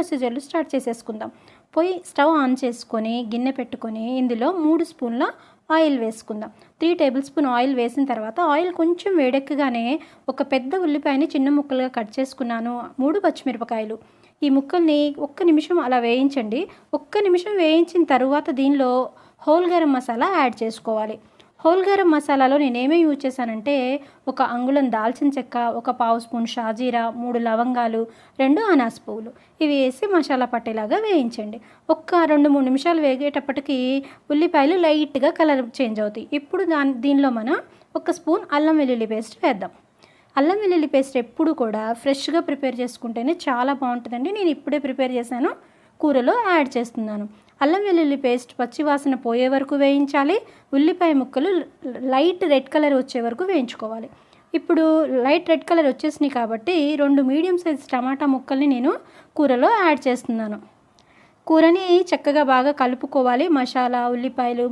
ప్రొసీజర్లు start చేసేసుకుందాం. పొయ్యి stove on చేసుకొని గిన్నె పెట్టుకొని ఇందులో 3 స్పూన్ల ఆయిల్ వేసుకుందాం. 3 టేబుల్ స్పూన్ ఆయిల్ వేసిన తర్వాత ఆయిల్ కొంచెం వేడెక్కగానే ఒక పెద్ద ఉల్లిపాయని చిన్న ముక్కలుగా కట్ చేసుకున్నాను, 3 పచ్చిమిరపకాయలు. ఈ ముక్కల్ని ఒక్క నిమిషం అలా వేయించండి. ఒక్క నిమిషం వేయించిన తర్వాత దీనిలో హోల్ గరం మసాలా యాడ్ చేసుకోవాలి. హోల్ గరం మసాలాలో నేనేమేమి యూజ్ చేశానంటే ఒక అంగుళం దాల్చిన చెక్క, ఒక పావు స్పూన్ షాజీరా, 3 లవంగాలు, 2 అనాస పువ్వులు ఇవి వేసి మసాలా పట్టేలాగా వేయించండి. ఒక్క 2-3 నిమిషాలు వేగేటప్పటికి ఉల్లిపాయలు లైట్గా కలర్ చేంజ్ అవుతాయి. ఇప్పుడు దీనిలో మనం 1 స్పూన్ అల్లం వెల్లుల్లి పేస్ట్ వేద్దాం. అల్లం వెల్లుల్లి పేస్ట్ ఎప్పుడు కూడా ఫ్రెష్గా ప్రిపేర్ చేసుకుంటేనే చాలా బాగుంటుందండి. నేను ఇప్పుడే ప్రిపేర్ చేశాను, కూరలో యాడ్ చేస్తున్నాను. అల్లం వెల్లుల్లి పేస్ట్ పచ్చివాసన పోయే వరకు వేయించాలి. ఉల్లిపాయ ముక్కలు లైట్ రెడ్ కలర్ వచ్చే వరకు వేయించుకోవాలి. ఇప్పుడు లైట్ రెడ్ కలర్ వచ్చేసినాయి కాబట్టి 2 మీడియం సైజ్ టమాటా ముక్కల్ని నేను కూరలో యాడ్ చేస్తున్నాను. కూరని చక్కగా బాగా కలుపుకోవాలి. మసాలా ఉల్లిపాయలు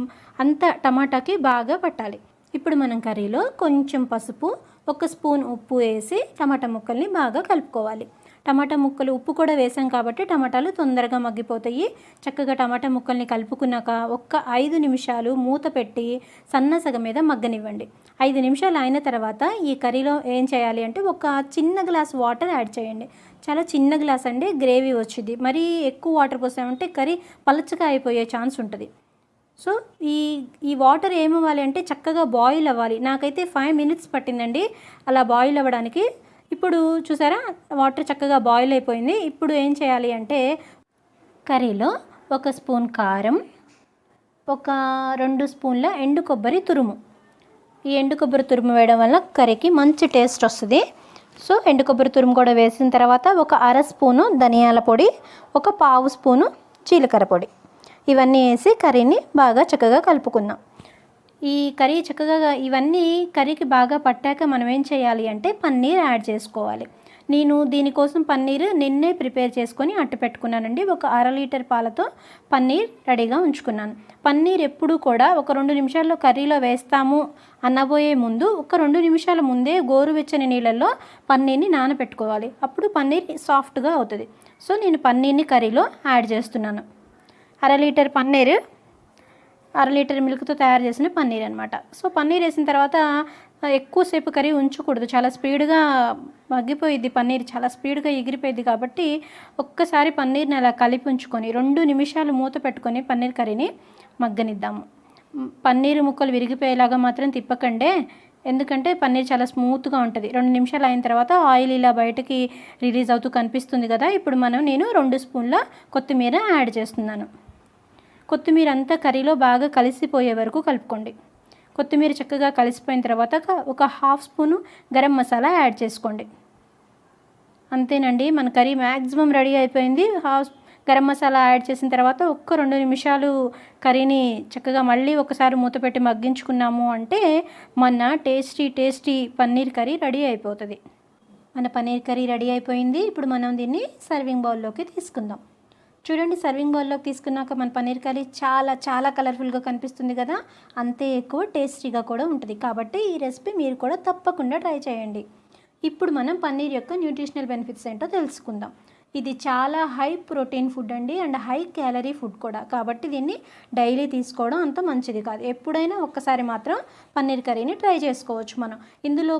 అంతా టమాటాకి బాగా పట్టాలి. ఇప్పుడు మనం కర్రీలో కొంచెం పసుపు, 1 స్పూన్ ఉప్పు వేసి టమాటా ముక్కల్ని బాగా కలుపుకోవాలి. టమాటా ముక్కలు ఉప్పు కూడా వేసాం కాబట్టి టమాటాలు తొందరగా మగ్గిపోతాయి. చక్కగా టమాటా ముక్కల్ని కలుపుకున్నాక ఒక్క 5 నిమిషాలు మూత పెట్టి సన్నసగ మీద మగ్గనివ్వండి. 5 నిమిషాలు అయిన తర్వాత ఈ కర్రీలో ఏం చేయాలి అంటే ఒక చిన్న గ్లాస్ వాటర్ యాడ్ చేయండి. చాలా చిన్న గ్లాస్ అండి, గ్రేవీ వచ్చింది. మరీ ఎక్కువ వాటర్ పోసామంటే కర్రీ పలచగా అయిపోయే ఛాన్స్ ఉంటుంది. సో ఈ వాటర్ ఏమవ్వాలి అంటే చక్కగా బాయిల్ అవ్వాలి. నాకైతే 5 మినిట్స్ పట్టిందండి అలా బాయిల్ అవ్వడానికి. ఇప్పుడు చూసారా వాటర్ చక్కగా బాయిల్ అయిపోయింది. ఇప్పుడు ఏం చేయాలి అంటే కర్రీలో 1 స్పూన్ కారం, ఒక 2 స్పూన్ల ఎండు కొబ్బరి తురుము. ఈ ఎండు కొబ్బరి తురుము వేయడం వల్ల కర్రీకి మంచి టేస్ట్ వస్తుంది. సో ఎండు కొబ్బరి తురుము కూడా వేసిన తర్వాత ఒక 1/2 స్పూను ధనియాల పొడి, ఒక పావు స్పూను జీలకర్ర పొడి ఇవన్నీ వేసి కర్రీని బాగా చక్కగా కలుపుకుందాం. ఈ కర్రీ చక్కగా ఇవన్నీ కర్రీకి బాగా పట్టాక మనం ఏం చేయాలి అంటే పన్నీర్ యాడ్ చేసుకోవాలి. నేను దీనికోసం పన్నీర్ నిన్నే ప్రిపేర్ చేసుకొని అట్టు పెట్టుకున్నానండి. ఒక 1/2 లీటర్ పాలతో పన్నీర్ రెడీగా ఉంచుకున్నాను. పన్నీర్ ఎప్పుడు కూడా ఒక 2 నిమిషాల్లో కర్రీలో వేస్తాము అనబోయే ముందు ఒక 2 నిమిషాల ముందే గోరువెచ్చని నీళ్ళల్లో పన్నీర్ని నానబెట్టుకోవాలి. అప్పుడు పన్నీర్ సాఫ్ట్గా అవుతుంది. సో నేను పన్నీర్ని కర్రీలో యాడ్ చేస్తున్నాను. 1/2 లీటర్ పన్నీర్, 1/2 లీటర్ మిల్క్తో తయారు చేసిన పన్నీర్ అనమాట. సో పన్నీర్ వేసిన తర్వాత ఎక్కువసేపు కర్రీ ఉంచకూడదు, చాలా స్పీడ్గా మగ్గిపోయిద్ది. పన్నీర్ చాలా స్పీడ్గా ఎగిరిపోయింది కాబట్టి ఒక్కసారి పన్నీర్ని అలా కలిపి ఉంచుకొని 2 నిమిషాలు మూత పెట్టుకొని పన్నీర్ కర్రీని మగ్గనిద్దాము. పన్నీర్ ముక్కలు విరిగిపోయేలాగా మాత్రం తిప్పకండే, ఎందుకంటే పన్నీర్ చాలా స్మూత్గా ఉంటుంది. 2 నిమిషాలు అయిన తర్వాత ఆయిల్ ఇలా బయటకి రిలీజ్ అవుతూ కనిపిస్తుంది కదా. ఇప్పుడు నేను 2 స్పూన్ల కొత్తిమీర యాడ్ చేస్తున్నాను. కొత్తిమీర అంతా కర్రీలో బాగా కలిసిపోయే వరకు కలుపుకోండి. కొత్తిమీర చక్కగా కలిసిపోయిన తర్వాత ఒక 1/2 స్పూను గరం మసాలా యాడ్ చేసుకోండి. అంతేనండి, మన కర్రీ మ్యాక్సిమం రెడీ అయిపోయింది. గరం మసాలా యాడ్ చేసిన తర్వాత ఒక్క 2 నిమిషాలు కర్రీని చక్కగా మళ్ళీ ఒకసారి మూత పెట్టి మగ్గించుకున్నాము అంటే మన టేస్టీ పన్నీర్ కర్రీ రెడీ అయిపోతుంది. మన పన్నీర్ కర్రీ రెడీ అయిపోయింది. ఇప్పుడు మనం దీన్ని సర్వింగ్ బౌల్లోకి తీసుకుందాం. చూడండి, సర్వింగ్ బౌల్లోకి తీసుకున్నాక మన పన్నీర్ కర్రీ చాలా కలర్ఫుల్గా కనిపిస్తుంది కదా. అంతే ఎక్కువ టేస్టీగా కూడా ఉంటుంది. కాబట్టి ఈ రెసిపీ మీరు కూడా తప్పకుండా ట్రై చేయండి. ఇప్పుడు మనం పన్నీర్ యొక్క న్యూట్రిషనల్ బెనిఫిట్స్ ఏంటో తెలుసుకుందాం. ఇది చాలా హై ప్రోటీన్ ఫుడ్ అండి అండ్ హై క్యాలరీ ఫుడ్ కూడా. కాబట్టి దీన్ని డైలీ తీసుకోవడం అంత మంచిది కాదు. ఎప్పుడైనా ఒక్కసారి మాత్రం పన్నీర్ కర్రీని ట్రై చేసుకోవచ్చు మనం. ఇందులో